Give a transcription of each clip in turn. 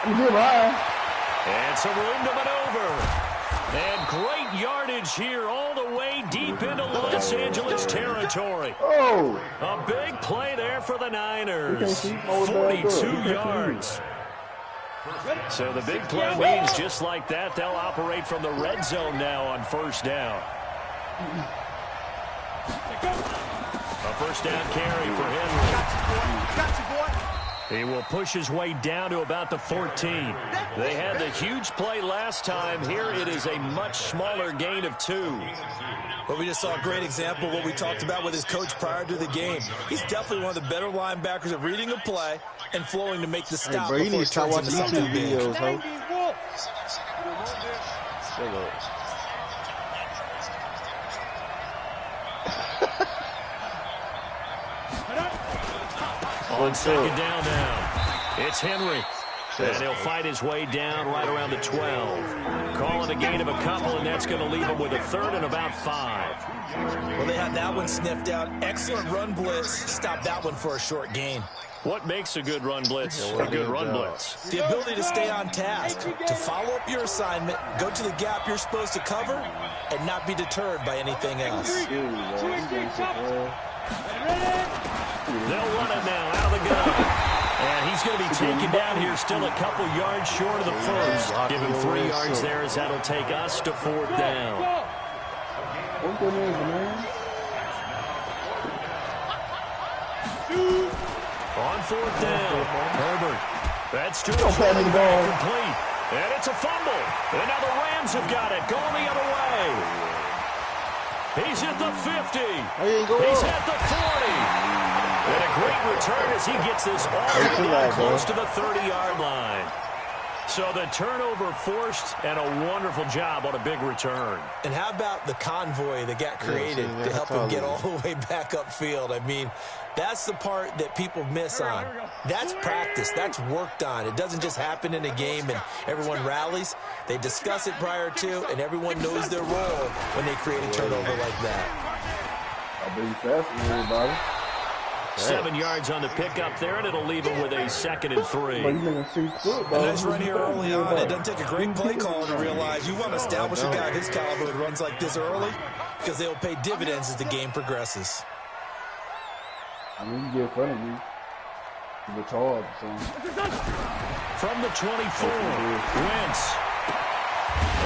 And some room to maneuver. And great yardage here all the way deep into Los Angeles territory. Oh! A big play there for the Niners. 42 yards. So the big play means just like that, they'll operate from the red zone now on first down. A first down carry for Henry. Got you, boy. He will push his way down to about the 14. They had the huge play last time. Here it is a much smaller gain of 2. Well, we just saw a great example of what we talked about with his coach prior to the game. He's definitely one of the better linebackers of reading a play and flowing to make the stop bro, before it turns into something big. Videos, ho. On second down now, it's Henry. And he'll fight his way down right around the 12. Calling a gain of a couple, and that's going to leave him with a third and about 5. Well, they had that one sniffed out. Excellent run blitz. Stop that one for a short gain. What makes a good run blitz a good run blitz? The ability to stay on task, to follow up your assignment, go to the gap you're supposed to cover, and not be deterred by anything else. They'll run it now out of the gun. And he's going to be taken down here, still a couple yards short of the first. Give him 3 yards there as that'll take us to fourth down. On fourth down, Herbert. That's too much running back complete. And it's a fumble. And now the Rams have got it, going the other way. He's at the 50. He's at the 40. And a great return as he gets this all the way close to the 30-yard line. So the turnover forced, and a wonderful job on a big return. And how about the convoy that got created to help him get all the way back upfield? I mean, that's the part that people miss on. That's practice. That's worked on. It doesn't just happen in a game and everyone rallies. They discuss it prior to, and everyone knows their role when they create a turnover like that. I'll be fast with everybody. 7 yards on the pickup there, and it'll leave him with a 2nd and 3. A nice run here early on. It doesn't take a great play caller to realize you want to establish a guy of his caliber who runs like this early because they'll pay dividends as the game progresses. I mean, you get in front of me. You're retarded, son. From the 24, Wentz.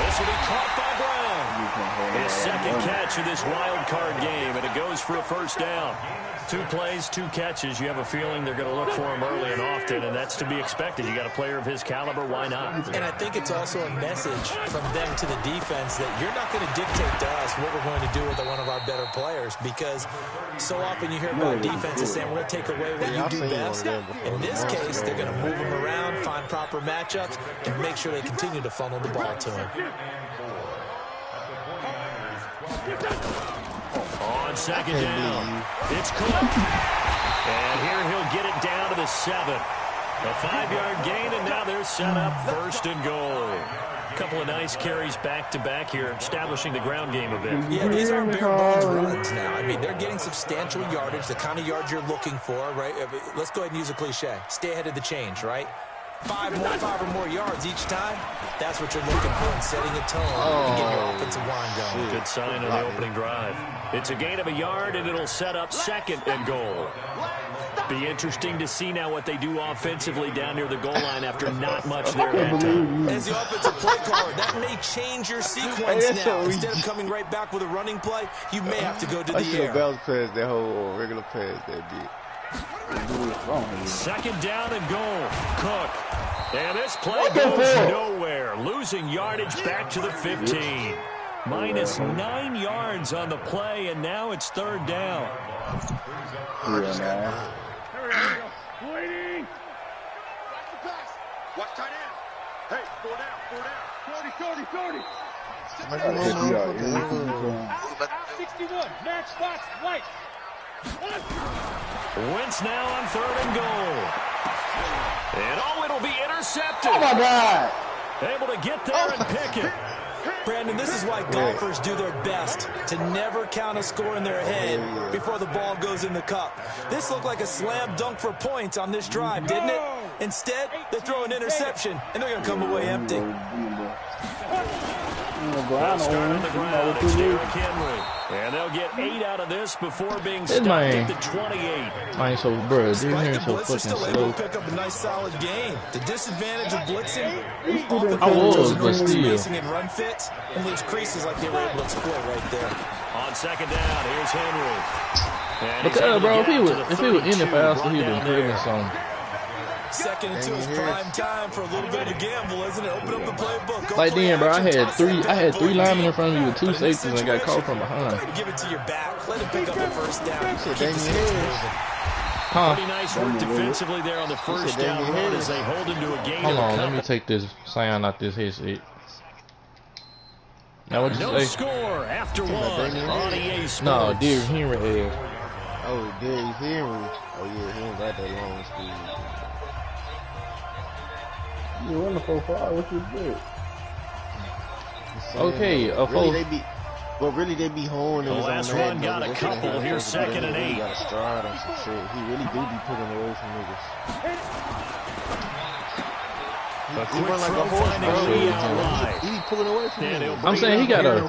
This will be caught by Brown. His second catch of this wild card game, and it goes for a first down. 2 plays, 2 catches. You have a feeling they're going to look for him early and often, and that's to be expected. You got a player of his caliber, why not? And I think it's also a message from them to the defense that you're not going to dictate to us what we're going to do with one of our better players, because so often you hear about defenses saying we're going to take away what you do best. In this case, they're going to move him around, find proper matchups, and make sure they continue to funnel the ball to him. On second down, it's Cook. And here he'll get it down to the 7. A 5-yard gain, and now they're set up 1st and goal. A couple of nice carries back-to-back here, establishing the ground game a bit. Yeah, these aren't bare bones runs now. I mean, they're getting substantial yardage, the kind of yards you're looking for, right? Let's go ahead and use a cliche. Stay ahead of the change, right? 5 or more yards each time. That's what you're looking for in setting a tone and getting your offensive line going. Good sign on the opening drive. It's a gain of a yard, and it'll set up 2nd and goal. Be interesting to see now what they do offensively down near the goal line after not much there that time. As the offensive play caller, that may change your sequence now. Instead of coming right back with a running play, you may have to go to the air. That whole regular pass they did. 2nd down and goal. Cook. And this play goes nowhere. Losing yardage back to the 15. Minus 9 yards on the play, and now it's 3rd down. Waiting. Watch tight end. Hey, 4 down. 30. 61. Max Fox, right. Wentz now on 3rd and goal. And it'll be intercepted. Oh, my God. Able to get there and pick it. Brandon, this is why golfers do their best to never count a score in their head before the ball goes in the cup. This looked like a slam dunk for points on this drive, didn't it? Instead, they throw an interception, and they're going to come away empty. They'll start on the ground. It's Derrick Henry. And they'll get 8 out of this before being stopped at the 28. Mine so, bro, Derrick Henry so Blitz fucking still able slow. to pick up a nice, solid game. The disadvantage of blitzing, I was, but still. spacing and run fits, and leaves creases like they were able to exploit right there. On second down, here's Henry. Because, bro, if he was in the faster, he'd been creating something. Second and 2 is prime time for a little bit of a gamble, isn't it? Open up the playbook. Go Like play then, bro, I action, had toss it three out. linemen in front of me with 2 safeties and got caught from behind. Give it to your back. Let it pick up the first down. Keep the Damian sticks Harris. moving. Huh? Pretty nice work defensively there on the first down run as they hold him to a gain Hold of a on, let me couple. take this sound out this headset. Now what you No say? score after one on EA Sports. No, Derrick Henry is. Oh, Derrick Henry. Oh, yeah, he ain't got that long speed. You run the 4-5, what you do? Okay, a Really, they be holding The his own last man, run got though. a couple. Here's second and 8. He got a stride on some shit. He really do be putting away from niggas. A He quick run like throw a horse, finding bro. Lee out wide. He be pulling away from And he'll niggas. I'm saying he gotta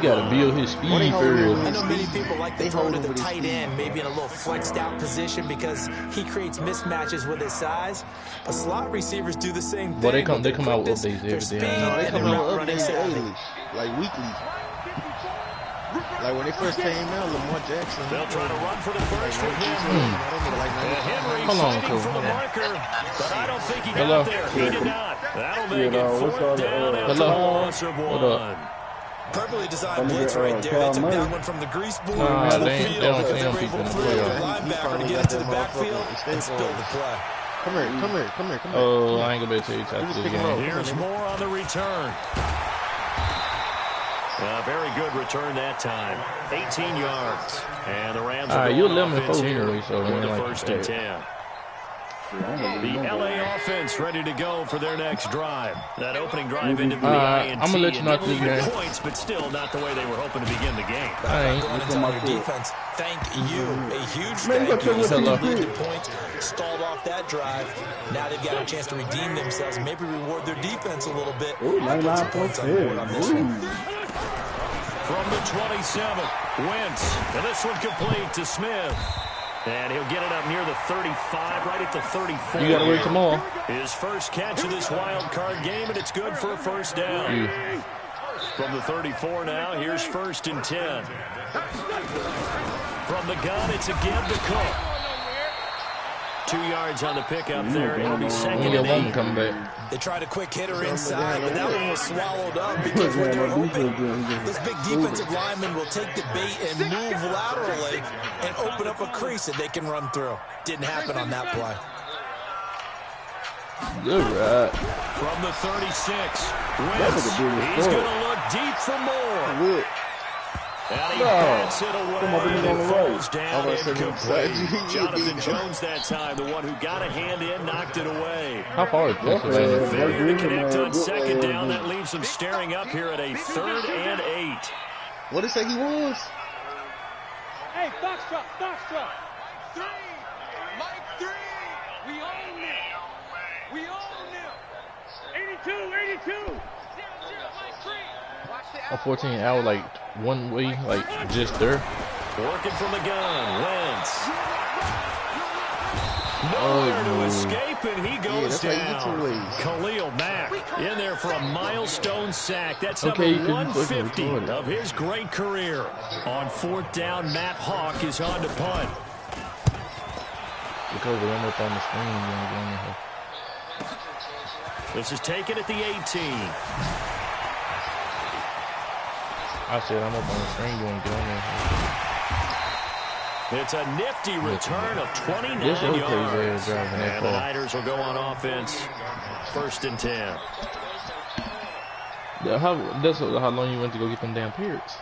gotta build his speed I first. know many people like to They throw hold to him the with his tight speed. end, maybe in a little flexed out position because he creates mismatches with his size. But slot receivers do the same thing. But they come with their out with quickness, updates their every speed, day. No, they and come their out route with running updates savvy. daily, like weekly. Like when they first came out, Lamar Jackson. They'll try to run for the first with Henry. Henry. Henry Hold on, fighting Cole, for the hold on. marker, but I don't think he Hello. got there. He did not. That'll make Yeah, it what's 4th all the, down after Hello. a loss of What 1. Perfectly designed blitz right there. They took that one from the grease board Nah, to the they ain't- field they don't because see they them were able people in to the free up playoffs. the linebacker to get into the backfield and spill the play. Come here. Oh, I ain't gonna be able to tell you just after this pick him game. up. Here's more on the return. A very good return that time. 18 yards. And the Rams are You're going 11-4 offense here anyway, so with man, the like, first and 10. The LA offense ready to go for their next drive. That opening drive ended with the INT. I'm gonna let you know and this didn't game. get points, but still not the way they were hoping to begin the game. I ain't. Going and telling your defense, thank you. A huge Man, thank you. you got You to lead the points, stalled off that drive. Now they've got a chance to redeem themselves, maybe reward their defense a little bit. Ooh, Put some points on the board on this one. From the 27, Wentz. And this one complete to Smith. And he'll get it up near the 35, right at the 34. You gotta wait tomorrow. His first catch of this wild card game, and it's good for a first down. From the 34 now, here's 1st and 10. From the gun, it's a give to Cook. 2 yards on the pickup there. It'll be second When your and woman 8. come back. They tried a quick hitter inside, but that one was swallowed up because what they're hoping, this big defensive lineman will take the bait and move laterally and open up a crease that they can run through. Didn't happen on that play. Good right. From the 36, Wentz. He's going to look deep for more. And he bats it away. And it falls down incomplete. Jonathan Jones that time, the one who got a hand in, knocked it away. How far is Pennsylvania? Failure to connect on second down. That leaves him staring up here at a 3rd and 8. What did it say he was? Hey, Foxtrot. 3. Mike 3. We own it. 82. A 14 hour, like one way, like just there. Working from the gun, Wentz. Nowhere to escape, and he goes down. Khalil Mack in there for a milestone sack. That's number 150 of his great career. On 4th down, Matt Hawk is on to punt. Because I'm up on the screen again. This is taken at the 18. I said I'm up on the screen going to get on there. It's a nifty return of 29 This is yards. crazy driving that And the far. Niners will go on offense. 1st and 10. That's how long you went to go get them damn periods.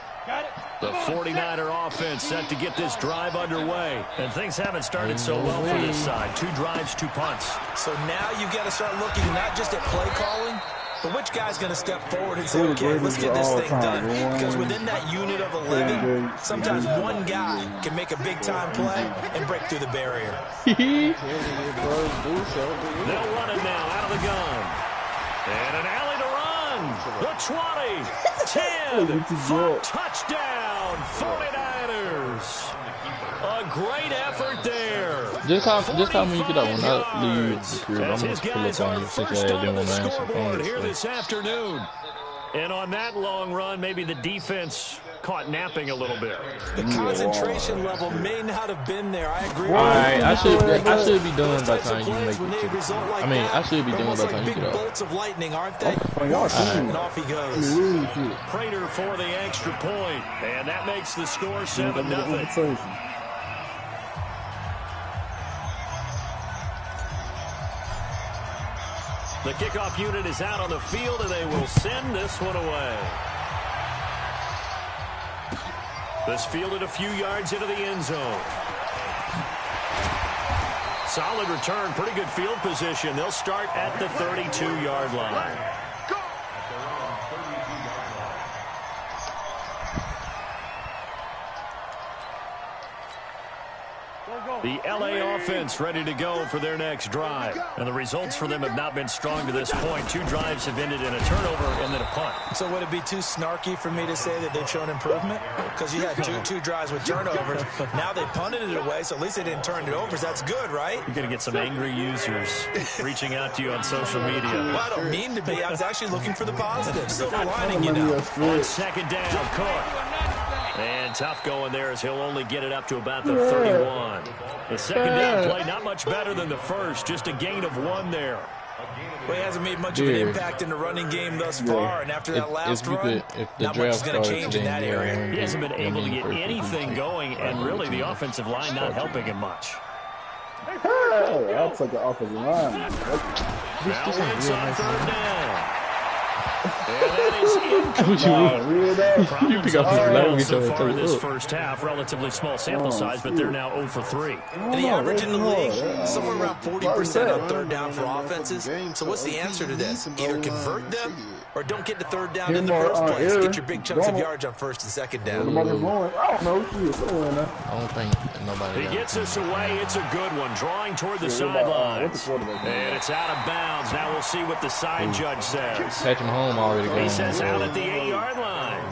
The 49er offense set to get this drive underway. And things haven't started so well for this side. 2 drives, 2 punts. So now you've got to start looking not just at play calling, But which guy's going to step forward and say, okay, let's get this thing done? Because within that unit of 11, sometimes one guy can make a big-time play and break through the barrier. They'll run it now out of the gun. And an alley to run. The 20, 10, full touchdown, 49ers. A great effort there. Just call me, you get up when I leave the crib. I'm going to pull up on you since I didn't want to answer phone. Here this afternoon. And on that long run, maybe the defense caught napping a little bit. The concentration level may not have been there. I agree. All right, I should be done by the time you make it. I mean, I should be done by the time you get up. Bolts of lightning, aren't they? And off he goes. Prater for the extra point, and that makes the score 7-0. The kickoff unit is out on the field, and they will send this one away. This fielded a few yards into the end zone. Solid return, pretty good field position. They'll start at the 32-yard line. The LA offense ready to go for their next drive. And the results for them have not been strong to this point. 2 drives have ended in a turnover and then a punt. So would it be too snarky for me to say that they've shown improvement? Because you had two drives with turnovers. Now they punted it away, so at least they didn't turn it over. So that's good, right? You're going to get some angry users reaching out to you on social media. Well, I don't mean to be. I was actually looking for the positive. Silver lining, you know. On second down, Cook. And tough going there as he'll only get it up to about the 31. The second down play, not much better than the first, just a gain of 1 there. Well, he hasn't made much of an impact in the running game thus far, and after that last run, not much is going to change in that area. He hasn't been able to get anything going, and really the offensive line not helping him much. That's like the offensive line. Now it's on third down. And that is incomplete. You pick up his leg so far in this first half, relatively small sample size, but they're now 0 for 3. And the average in the league, somewhere around 40% on third down for offenses. So what's the answer to this? Either convert them or don't get the third down in the first place. Get your big chunks of yards on first and second down. I don't think nobody. He gets us away. It's a good one. Drawing toward the sidelines. And it's out of bounds. Now we'll see what the side judge says. Catch him home already. He says out at the 8-yard line.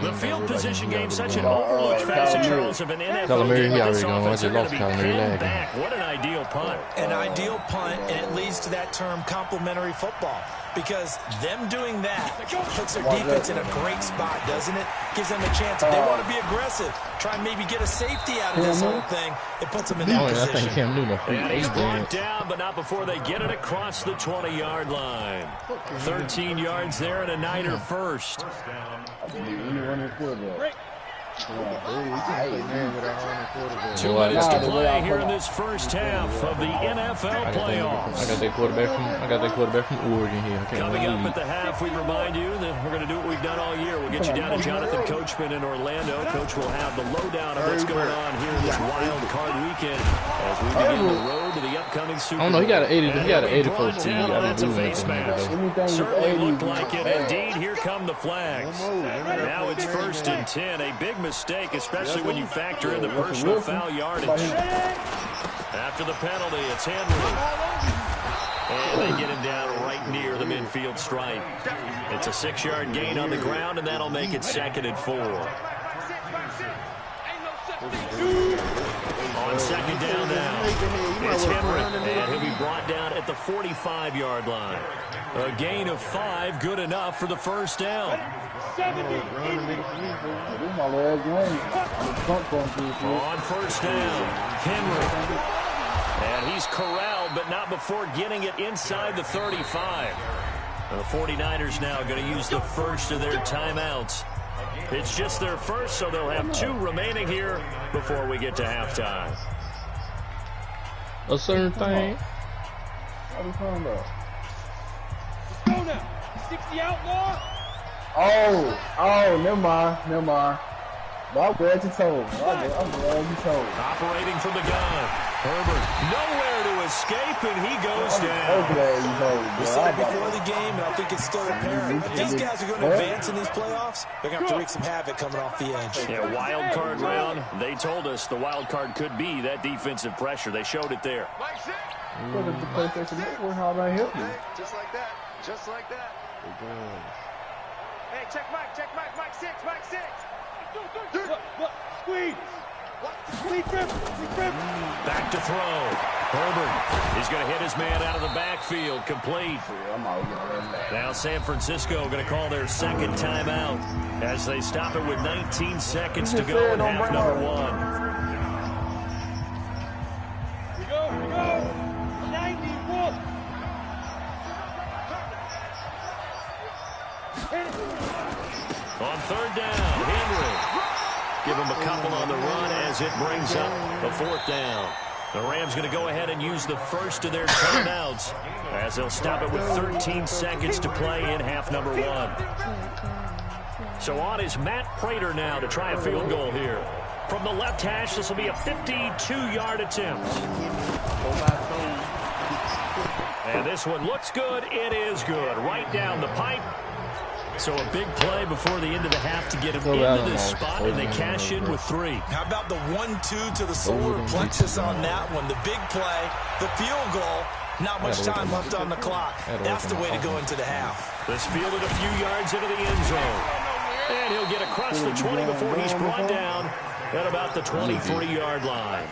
The field position game, such an overlooked facet, Charles, of an NFL game. This offense are going to be pinned back. What an ideal punt. An ideal punt, and it leads to that term complementary football. Because them doing that puts their defense in a great spot, doesn't it? Gives them a chance. If they want to be aggressive, try and maybe get a safety out of this whole thing. It puts them in that position. I think Cam Newton. And he's brought down, but not before they get it across the 20-yard line. 13 yards there and a Niner first. 2 minutes to play here in this first half of the NFL playoffs. I got that quarterback from Oregon here. Coming up at the half, we remind you that we're going to do what we've done all year. We'll get you down to Jonathan Coachman in Orlando. Coach will have the lowdown of what's going on here in this wild card weekend as we begin the road to the upcoming Super Bowl. I don't know. He got an 84 team. That's a face mask. Certainly looked like it. Indeed, here come the flags. Now it's 1st and 10. A big mistake, especially when you factor in the personal foul yardage. After the penalty, it's Henry. And they get him down right near the midfield stripe. It's a 6-yard gain on the ground, and that'll make it 2nd and 4. On second down now, it's Henry, and he'll be brought down at the 45-yard line. A gain of 5, good enough for the first down. On first down, Henry. And he's corralled, but not before getting it inside the 35. The 49ers now going to use the first of their timeouts. It's just their first, so they'll have 2 remaining here before we get to halftime. A certain thing. What are you talking about? Go now. 60 outlaw. Oh, never mind. I'm glad you told me. I'm glad you told me. Operating from the gun. Herbert nowhere to escape, and he goes down. We said it before the game, and I think it's still apparent. If these guys are going to advance in these playoffs, they're going to have to wreak some havoc coming off the edge. Yeah, wild card round. They told us the wild card could be that defensive pressure. They showed it there. Look at the PlayStation Network. How they help you? Just like that. Just like that. Hey, check Mike, Mike 6, Mike 6. Squeeze. Back to throw. Herbert. He's going to hit his man out of the backfield. Complete. Now San Francisco going to call their second timeout as they stop it with 19 seconds to go in half number 1. We go. 91. On third down, Henry. Give him a couple on the run as it brings up a 4th down. The Rams going to go ahead and use the first of their timeouts as they'll stop it with 13 seconds to play in half number 1. So on is Matt Prater now to try a field goal here. From the left hash, this will be a 52-yard attempt. And this one looks good. It is good. Right down the pipe. So a big play before the end of the half to get him into this spot, and they cash in with 3. How about the 1-2 to the solar plexus on that one? The big play, the field goal, not much time left on the clock. That's the way to go into the half. This fielded a few yards into the end zone. And he'll get across the 20 before he's brought down at about the 23-yard line.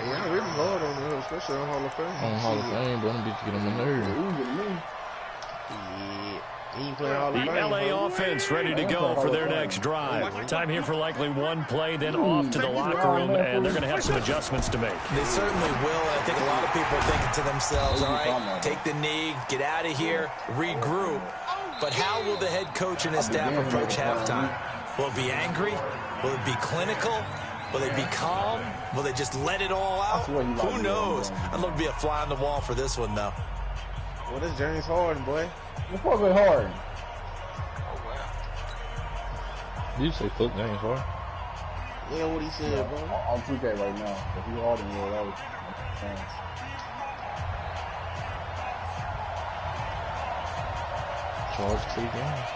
Yeah, really hard on him, especially on Hall of Fame. On Hall of Fame, but I'm bitch get on my nerves. The LA offense ready to go for their next drive. Time here for likely one play, then off to the locker room, and they're going to have some adjustments to make. They certainly will, and I think a lot of people are thinking to themselves, all right, take the knee, get out of here, regroup. But how will the head coach and his staff approach halftime? Will it be angry? Will it be clinical? Will they be calm? Will they just let it all out? Who knows? I'd love to be a fly on the wall for this one, though. Well, this James Harden, boy. The fuck with Harden? Did you say fuck James Harden? Yeah, what he said, bro. On 2K right now. If you Harden, yeah, that was Charge 2 games.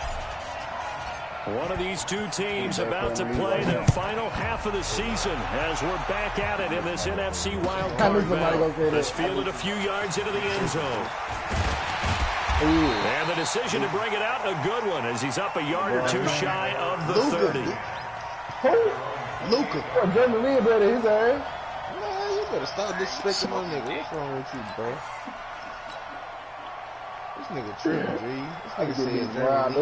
One of these two teams about to play their final half of the season as we're back at it in this NFC wildcard battle. This fielded a few yards into the end zone. And the decision to bring it out, a good one, as he's up a yard or two shy of the 30. Luka. Jeremy Lee better his ass. Man, you better stop disrespecting my nigga. What's wrong with you, bro? This nigga tripping, G. This nigga said Jeremy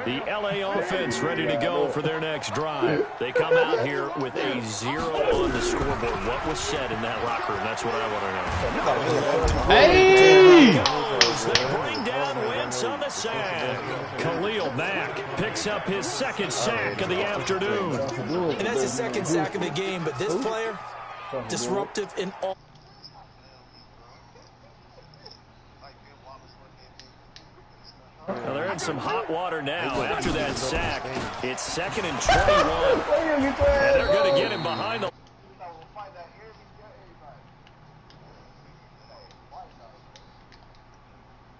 Lee. The LA offense ready to go for their next drive. They come out here with a 0 on the scoreboard. What was said in that locker room? That's what I want to know. Hey! They bring down Wentz on the sack. Khalil Mack picks up his second sack of the afternoon. And that's his second sack of the game, but this player, disruptive in all. Well, they're in some hot water now after that sack. It's 2nd and 21. And they're going to get him behind the...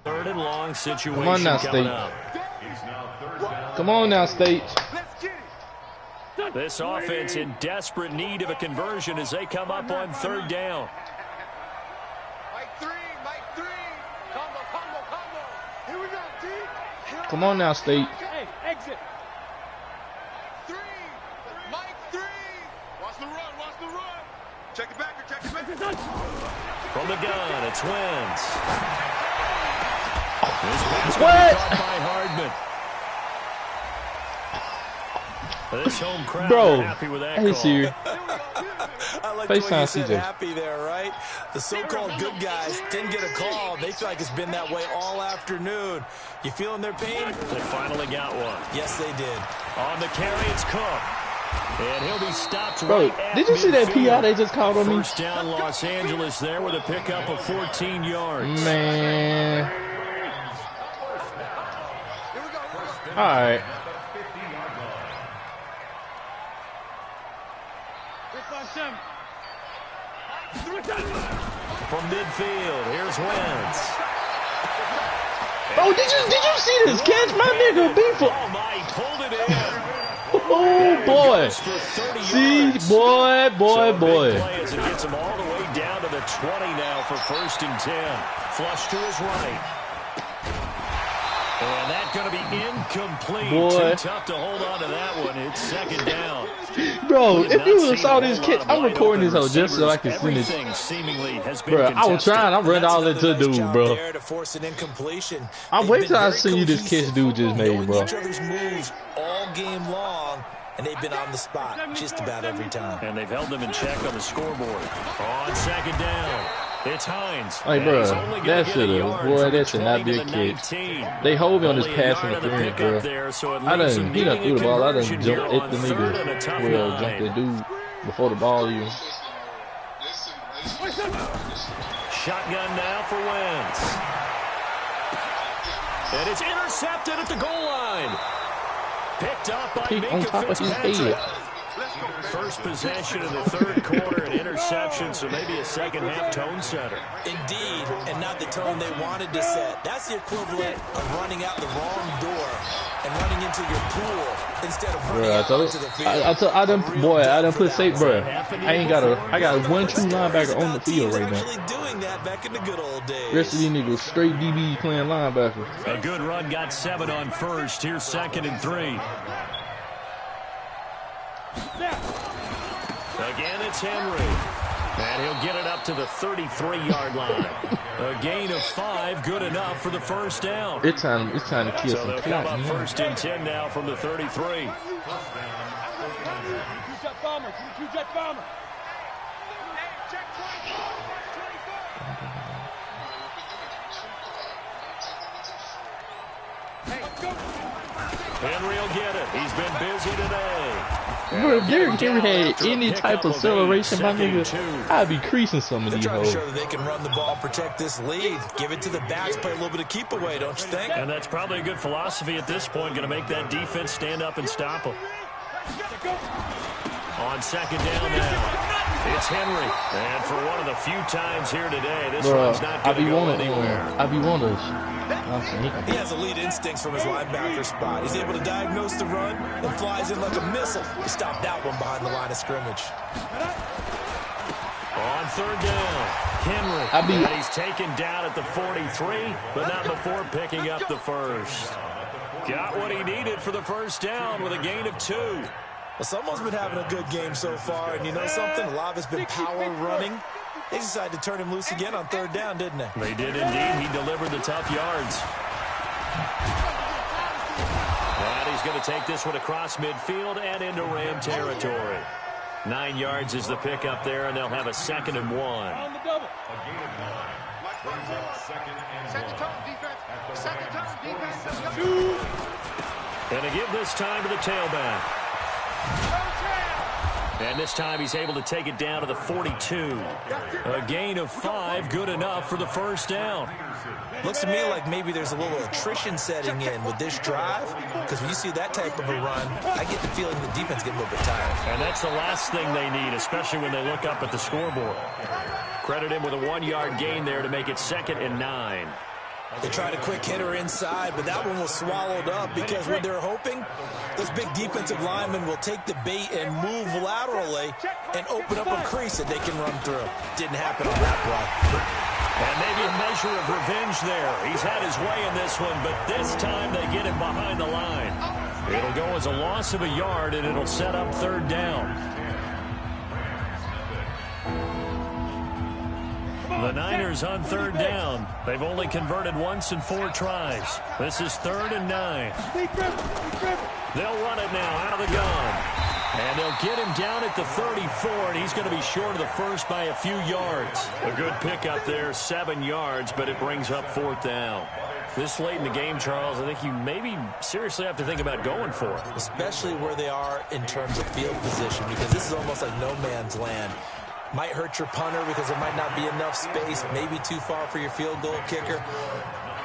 Third and long situation. Come on now, State. Come on now, State. This offense in desperate need of a conversion as they come up on 3rd down. Mike 3. Combo. Here we go, D. Come on now, State. Hey, exit. Mike 3. Watch the run. Check it back. From the gun, it's Wentz. This pass What? caught by Hardman. This home crowd, Bro, they're happy with that hey, call. Siri. I like the way you said happy there, right? The so-called good guys didn't get a call. They feel like it's been that way all afternoon. You feeling their pain? They finally got one. Yes, they did. On the carry, it's Cook. And he'll be stopped Bro, right at did you see that midfield. PI they just called on me? First down, Los Angeles there with a pickup of 14 yards. Man. All right. From midfield, here's Wentz. Oh, did you see this catch? My nigga Beefer. Oh, my, he pulled it in. Oh, boy. See, boy. Big play as it gets him all the way down to the 20 now for 1st and 10. Flush to his right. And that's going to be incomplete. Boy. Too tough to hold on to that one. It's 2nd down. Bro, if you would have saw this catch, I'm recording this out just so I can see this. Bro, I was trying. I read all into dude, bro. I'm waiting till I see you this catch dude just made, bro. Each other's moves all game long, and they've been on the spot just about every time. And they've held them in check on the scoreboard. On 2nd down, it's Hines. Hey, bro, that should not be a catch. They hold me on this pass interference, bro. He done threw the ball. I done jumped at the nigga. Well, jumped that dude before the ball even. Shotgun now for Wentz. And it's intercepted at the goal line. Picked up by on top of his head. First possession in the 3rd quarter, an interception, so maybe a second-half tone setter. Indeed, and not the tone they wanted to set. That's the equivalent of running out the wrong door and running into your pool instead of running out into the field. I done put safe, bro. I got one true linebacker on the field right now. Doing that back in the good old days. Rest of these niggas straight DB playing linebacker. A good run, got 7 on 1st. Here's 2nd and 3. Again, it's Henry. And he'll get it up to the 33-yard line. A gain of 5, good enough for the 1st down. It's time to kill some they'll come up 1st and 10 now from the 33. Two-jet bomber. Henry will get it. He's been busy today. Bro, if Derrick Henry had any type of acceleration, my nigga, I'd be creasing some of these trying hoes. to show that they can run the ball, protect this lead. Give it to the backs, play a little bit of keep away, don't you think? And that's probably a good philosophy at this point. Going to make that defense stand up and stop them. On 2nd down now. It's Henry. And for one of the few times here today, this one's not going to go anywhere. He has elite instincts from his linebacker spot. He's able to diagnose the run and flies in like a missile to stop that one behind the line of scrimmage. On 3rd down, Henry. And he's taken down at the 43, but not before picking up the 1st. Got what he needed for the 1st down with a gain of 2. Well, someone's been having a good game so far, and you know something? A lot of it's been power running. They decided to turn him loose again on 3rd down, didn't they? They did indeed. He delivered the tough yards. And he's going to take this one across midfield and into Ram territory. 9 yards is the pickup there, and they'll have a 2nd and 1. On the double. And to give this time to the tailback. And this time he's able to take it down to the 42. A gain of 5, good enough for the 1st down. Looks to me like maybe there's a little attrition setting in with this drive, because when you see that type of a run, I get the feeling the defense getting a little bit tired. And that's the last thing they need, especially when they look up at the scoreboard. Credit him with a 1-yard gain there to make it 2nd and 9. They tried a quick hitter inside, but that one was swallowed up because what they're hoping, those big defensive linemen will take the bait and move laterally and open up a crease that they can run through. Didn't happen on that play. And maybe a measure of revenge there. He's had his way in this one, but this time they get him behind the line. It'll go as a loss of a yard, and it'll set up 3rd down. The Niners on 3rd down. They've only converted once in 4 tries. This is 3rd and 9. They'll run it now out of the gun. And they'll get him down at the 34, and he's going to be short of the 1st by a few yards. A good pickup there, 7 yards, but it brings up 4th down. This late in the game, Charles, I think you maybe seriously have to think about going for it. Especially where they are in terms of field position, because this is almost like no man's land. Might hurt your punter because there might not be enough space, maybe too far for your field goal kicker.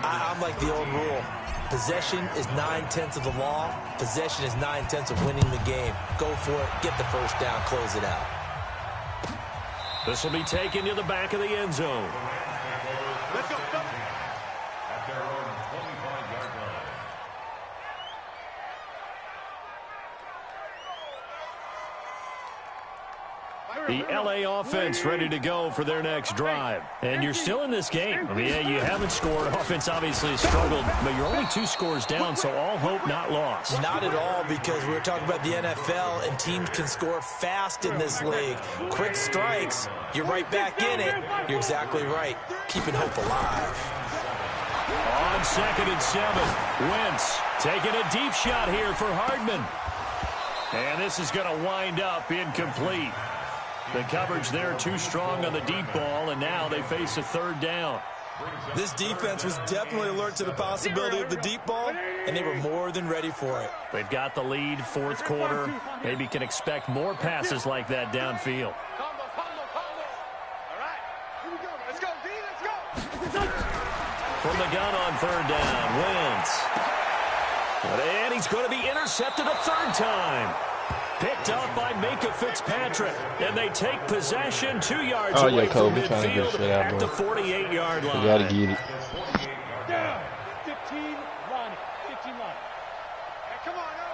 I'm like the old rule. Possession is 9/10 of the law. Possession is 9/10 of winning the game. Go for it. Get the 1st down. Close it out. This will be taken to the back of the end zone. Let's go. At their own 25-yard line. The LA offense ready to go for their next drive. And you're still in this game. I mean, yeah, you haven't scored. Offense obviously has struggled, but you're only 2 scores down, so all hope not lost. Not at all, because we were talking about the NFL, and teams can score fast in this league. Quick strikes, you're right back in it. You're exactly right. Keeping hope alive. On 2nd and 7, Wentz taking a deep shot here for Hardman. And this is going to wind up incomplete. The coverage there too strong on the deep ball, and now they face a 3rd down. This defense was definitely alert to the possibility of the deep ball, and they were more than ready for it. They've got the lead, 4th quarter. Maybe can expect more passes like that downfield. All right, here we go. Let's go, D. Let's go. From the gun on 3rd down, Wentz. And he's going to be intercepted a 3rd time. Picked up by Minka Fitzpatrick, and they take possession 2 yards away from midfield at the 48-yard line. You gotta get it. Down. 15 line. 15 line. Hey, come on now.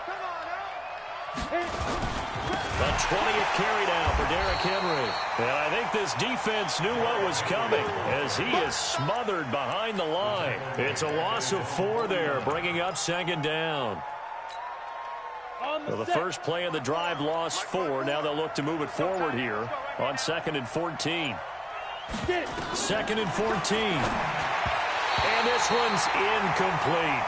The 20th carry down for Derrick Henry. And I think this defense knew what was coming as he is smothered behind the line. It's a loss of 4 there, bringing up 2nd down. So the first play of the drive lost 4. Now they'll look to move it forward here on 2nd and 14. 2nd and 14. And this one's incomplete.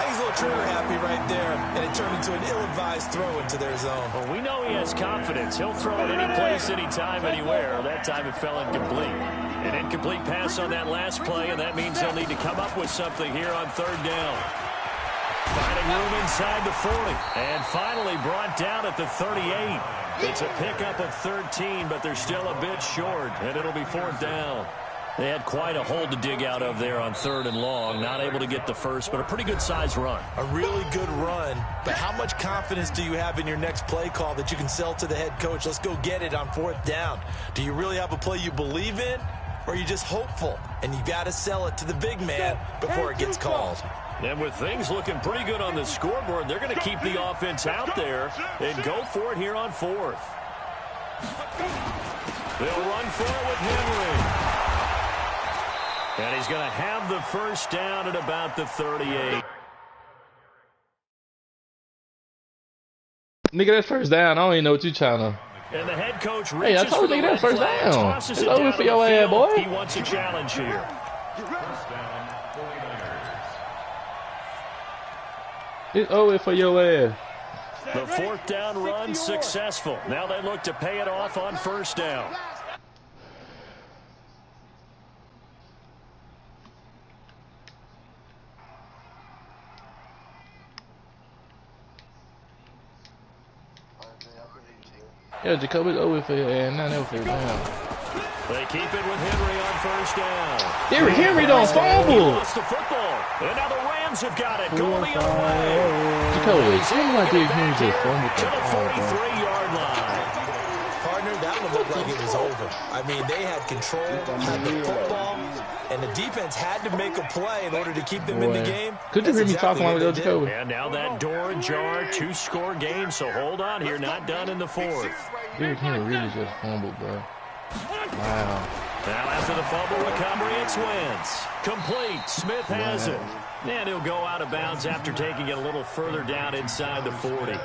He's a little trigger happy right there, and it turned into an ill-advised throw into their zone. Well, we know he has confidence. He'll throw it any place, anytime, anywhere. That time it fell incomplete. An incomplete pass on that last play, and that means they'll need to come up with something here on 3rd down. Finding room inside the 40, and finally brought down at the 38. It's a pickup of 13, but they're still a bit short, and it'll be 4th down. They had quite a hole to dig out of there on 3rd and long. Not able to get the first, but a pretty good size run. A really good run, but how much confidence do you have in your next play call that you can sell to the head coach? Let's go get it on 4th down. Do you really have a play you believe in, or are you just hopeful? And you got to sell it to the big man before it gets called. And with things looking pretty good on the scoreboard, they're going to keep the offense out there and go for it here on 4th. They'll run for it with Henry. And he's going to have the first down at about the 38. Nigga, that's 1st down. I don't even know what you trying to. And the head coach hey, I told you that's 1st down. It's over for your ass, boy. He wants a challenge here. It's over for your ass. The 4th down run successful. Now they look to pay it off on 1st down. Yeah, Jacoby's over for your ass. Not over for your down. They keep it with Henry on 1st down. Derrick Henry don't fumble. He lost the football. And now the Rams have got it. Going the other way. Jacoby, seems like Derrick Henry just fumbled to the 43-yard line. Partner, that one looked like it was over. I mean, they had control, had the football, and the defense had to make a play in order to keep them in the game. Could you hear me talking while we go, Jacoby? And now that door ajar, 2-score game, so hold on here, not done in the 4th. Derrick Henry really just fumbled, bro. Wow. Now after the fumble recovery, it's Wentz. Complete. Smith has it. And he'll go out of bounds after taking it a little further down inside the 40.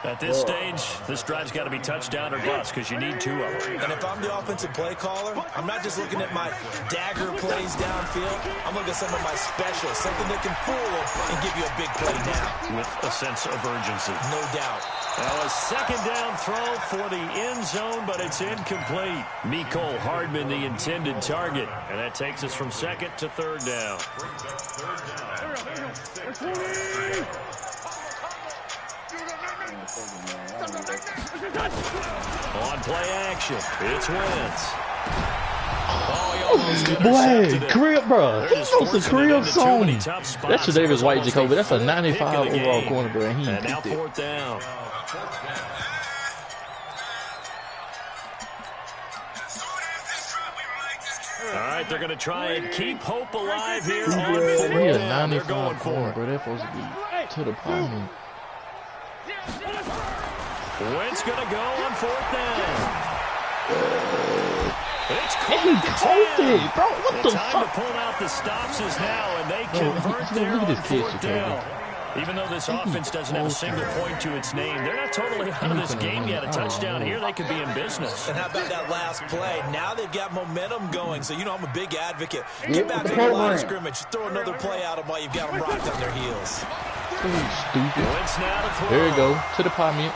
At this stage, this drive's got to be touchdown or bust because you need 2 of them. And if I'm the offensive play caller, I'm not just looking at my dagger plays downfield. I'm looking at some of my specials, something that can fool them and give you a big play now. With a sense of urgency. No doubt. Now a 2nd down throw for the end zone, but it's incomplete. Mecole Hardman, the intended target. And that takes us from 2nd to 3rd down. On play action, it's Wentz. Boy, crib, bro. He knows the crib song. That's Davis White, Jacoby. That's a 95 overall corner, bro. He and now 4th down. right, they're going to try and keep hope alive here on fourth down. They're going for it. Bro, they're supposed to be to the pylon. Wentz going to go on fourth down. It's caught it, bro. What the time fuck? to pull out the stops is now, and they convert there on fourth down. Even though this offense doesn't have a single point to its name, they're not totally out of this game yet. A touchdown here, they could be in business. And how about that last play? Now they've got momentum going. So, you know, I'm a big advocate. Get back on the line of scrimmage. Throw another play out of them while you've got them rocked on their heels. Stupid. Wentz now to throw. There we go. To the Pyramids.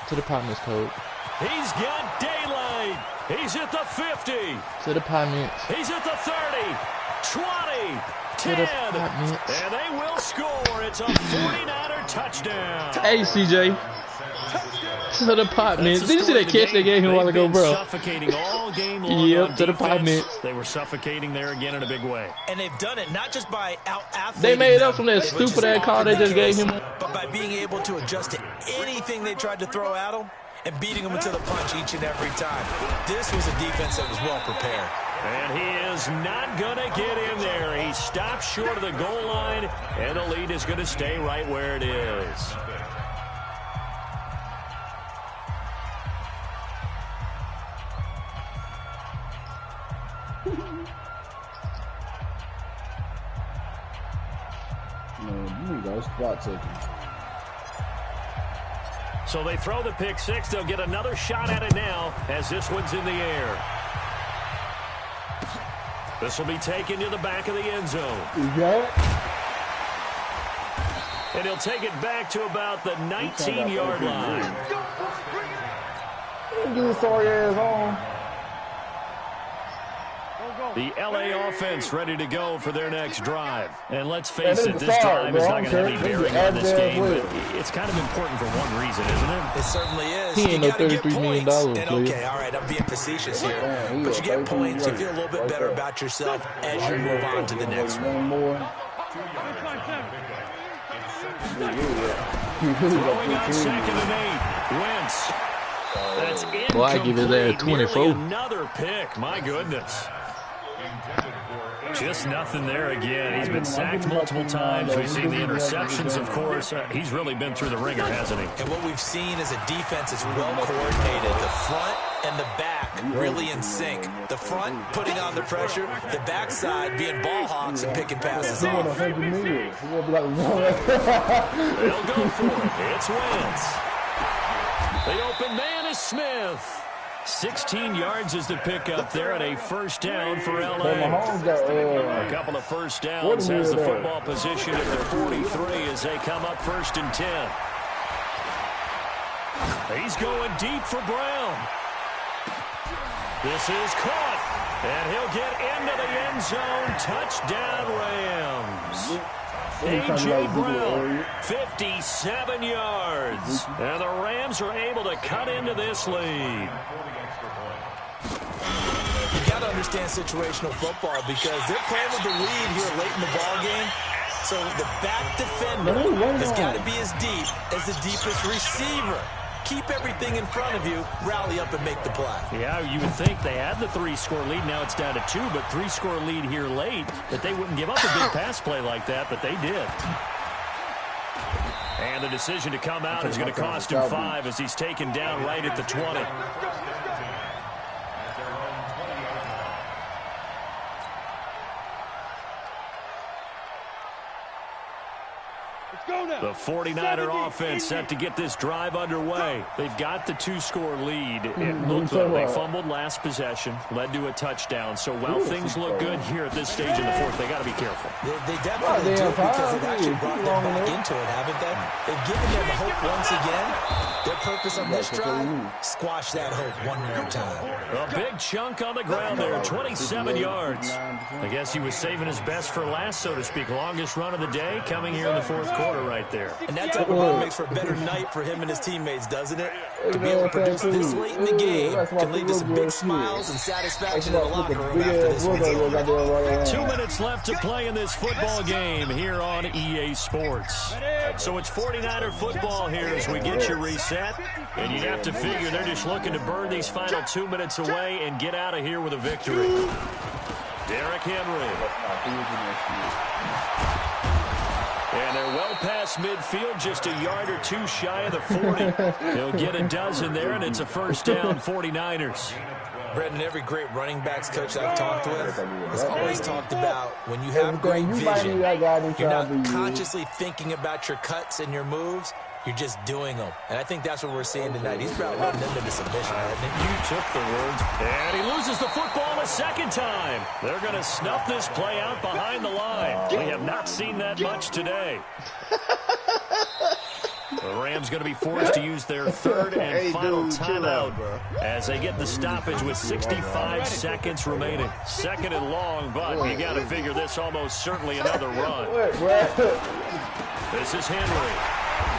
To the Pyramids code. He's got daylight. He's at the 50. To the Pyramids. He's at the 30. 20. 10. And they will score. It's a 49er touchdown. Hey, CJ. To the Pyramids. Did you see that catch they gave him a while ago, bro? Suffocating all game long. Yep, to the Pyramids. They were suffocating there again in a big way. And they've done it not just by out-athleting. They made up from that stupid ass call they just gave him. But by being able to adjust to anything they tried to throw at him and beating them into the punch each and every time. This was a defense that was well prepared. And he is not going to get in there. He stops short of the goal line, and the lead is going to stay right where it is. So they throw the pick six. They'll get another shot at it now as this one's in the air. This will be taken to the back of the end zone. And he'll take it back to about the 19-yard line. The LA offense ready to go for their next drive. And let's face it, this drive is not going to have any bearing on this game, but it's kind of important for one reason, isn't it? It certainly is. He ain't no $33 million player. Okay, all right, I'm being facetious here. But you get points, you feel a little bit better about yourself as you move on to the next one. Throwing on 2nd and 8. Wentz. That's incomplete. Well, I give his ass 24. Another pick. My goodness. Just nothing there again. He's been sacked multiple times. We've seen the interceptions, of course. He's really been through the ringer, hasn't he? And what we've seen is a defense that's well coordinated. The front and the back really in sync. The front putting on the pressure, the backside being ball hawks and picking passes off. They'll go for it. It's Wentz. The open man is Smith. 16 yards is the pickup there at a first down for LA. A couple of first downs has the football position at their 43 as they come up 1st and 10. He's going deep for Brown. This is caught, and he'll get into the end zone. Touchdown, Rams. A.J. Brown, 57 yards. And the Rams are able to cut into this lead. You got to understand situational football because they're playing with the lead here late in the ball game. So the back defender has got to be as deep as the deepest receiver. Keep everything in front of you, rally up and make the play. Yeah, you would think they had the 3-score lead. Now it's down to 2, but 3-score lead here late, that they wouldn't give up a big pass play like that, but they did. And the decision to come out is going to cost him 5 as he's taken down right at the 20. The 49er offense set to get this drive underway. They've got the 2-score lead. It looked like they fumbled last possession, led to a touchdown. So while things look good here at this stage in the fourth, they got to be careful. They definitely do because they've actually brought them back into it, haven't they? They've given them hope once again. Their purpose on this drive, squash that hope one more time. A big chunk on the ground there, 27 yards. I guess he was saving his best for last, so to speak. Longest run of the day coming here in the fourth quarter right there. And that type of run makes for a better night for him and his teammates, doesn't it? To be able to produce this late in the game can lead to some big smiles and satisfaction in the locker room after this one's over. 2 minutes left to play in this football game here on EA Sports. So it's 49er football here as we get you reset. And you'd have to figure they're just looking to burn these final 2 minutes away and get out of here with a victory. Derrick Henry. And they're well past midfield, just a yard or two shy of the 40. He'll get a dozen there, and it's a first down, 49ers. Brendan, every great running backs coach I've talked with has always talked about when you have great vision, you're not consciously thinking about your cuts and your moves, you're just doing them. And I think that's what we're seeing tonight. He's about running them into submission, hasn't he? You took the words. And he loses the football a second time. They're going to snuff this play out behind the line. We have not seen that much today. The Rams going to be forced to use their third and final timeout as they get the stoppage with 65 seconds remaining. Second and long, but you got to figure this almost certainly another run. This is Henry.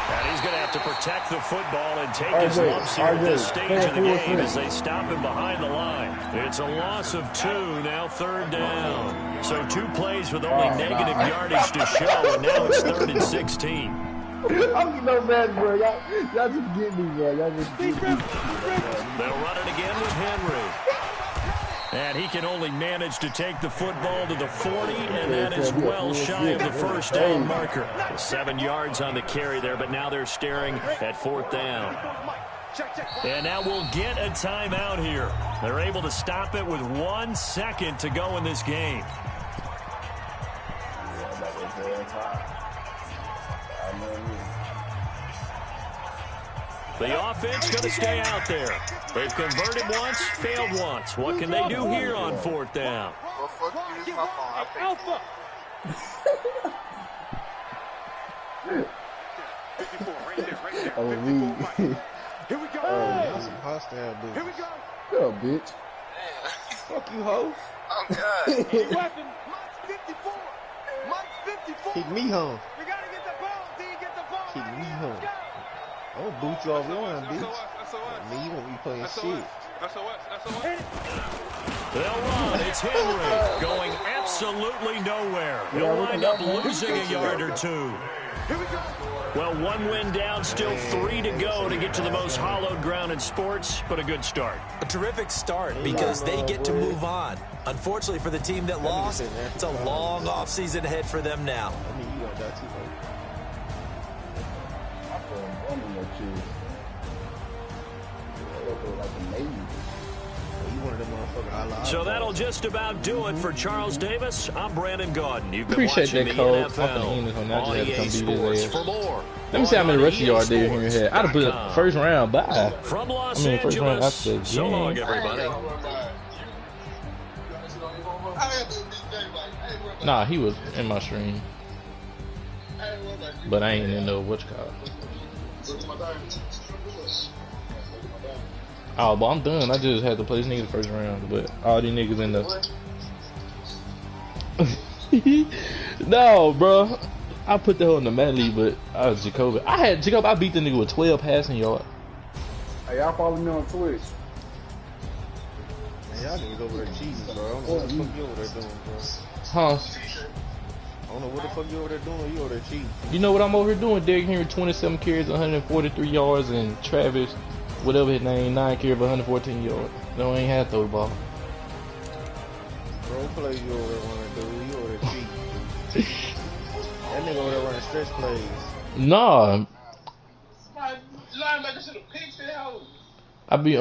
And he's going to have to protect the football and take his lumps here at this stage of the game as they stop him behind the line. It's a loss of 2, now third down. So 2 plays with only negative yardage to show, and now it's 3rd and 16. I'm no mad, bro. Y'all just get me, bro. Y'all just get me. They'll run it again with Henry. And he can only manage to take the football to the 40, and that is well shy of the first down marker. 7 yards on the carry there, but now they're staring at 4th down. And now we'll get a timeout here. They're able to stop it with 1 second to go in this game. The offense going to stay out there. They've converted once, failed once. What can they do here on 4th down? Well, fuck you, this is my phone. Alpha. 54, right there, right there. Oh, 54, me. Mike. Here we go. That's some hostile business. Here we go. Shut up, bitch. Fuck you, ho. Oh, God. Weapon. Mike's 54. Mike's 54. Kick me home. We got to get the ball. D, get the ball. Kick Right me here. home. Let's go. I'm gonna boot you off line, bitch. SOS. Me, you won't be playing SOS. shit. SOS. They'll run. It's Henry going absolutely nowhere. He'll wind up losing a yard or 2. Here we go. Well, 1 win down, still 3 to go to get to the most hallowed ground in sports, but a good start. A terrific start because they get to move on. Unfortunately for the team that lost, it's a long offseason ahead for them now. I mean, you got that too, though. So that'll just about do it for Charles Davis. I'm Brandon Gordon. You've been Appreciate watching that the code. NFL on EA Sports. For more, let me see how many rushing yards there in your head. I'd have put first round bye. From Los Angeles, first round after the so long, game. everybody. Nah, he was in my stream. But I ain't in no what's called. Oh, but I'm done. I just had to play this nigga the first round. But all these niggas in the... No, bro. I put the hell in the Madden League, but I was Jacoby. I beat the nigga with 12 passing yards. Hey, y'all follow me on Twitch. Man, y'all niggas over there cheating, bro. I don't know what the fuck you over there doing, bro. Huh? I don't know what the fuck you over there doing. You over there cheating. You know what I'm over here doing? Derrick Henry, 27 carries, 143 yards, and Travis, whatever his name, 9 carries, 114 yards. No, I ain't had to throw the ball. Bro, play you over there running, dude. You over there cheating. That nigga over there running stretch plays. Nah. I be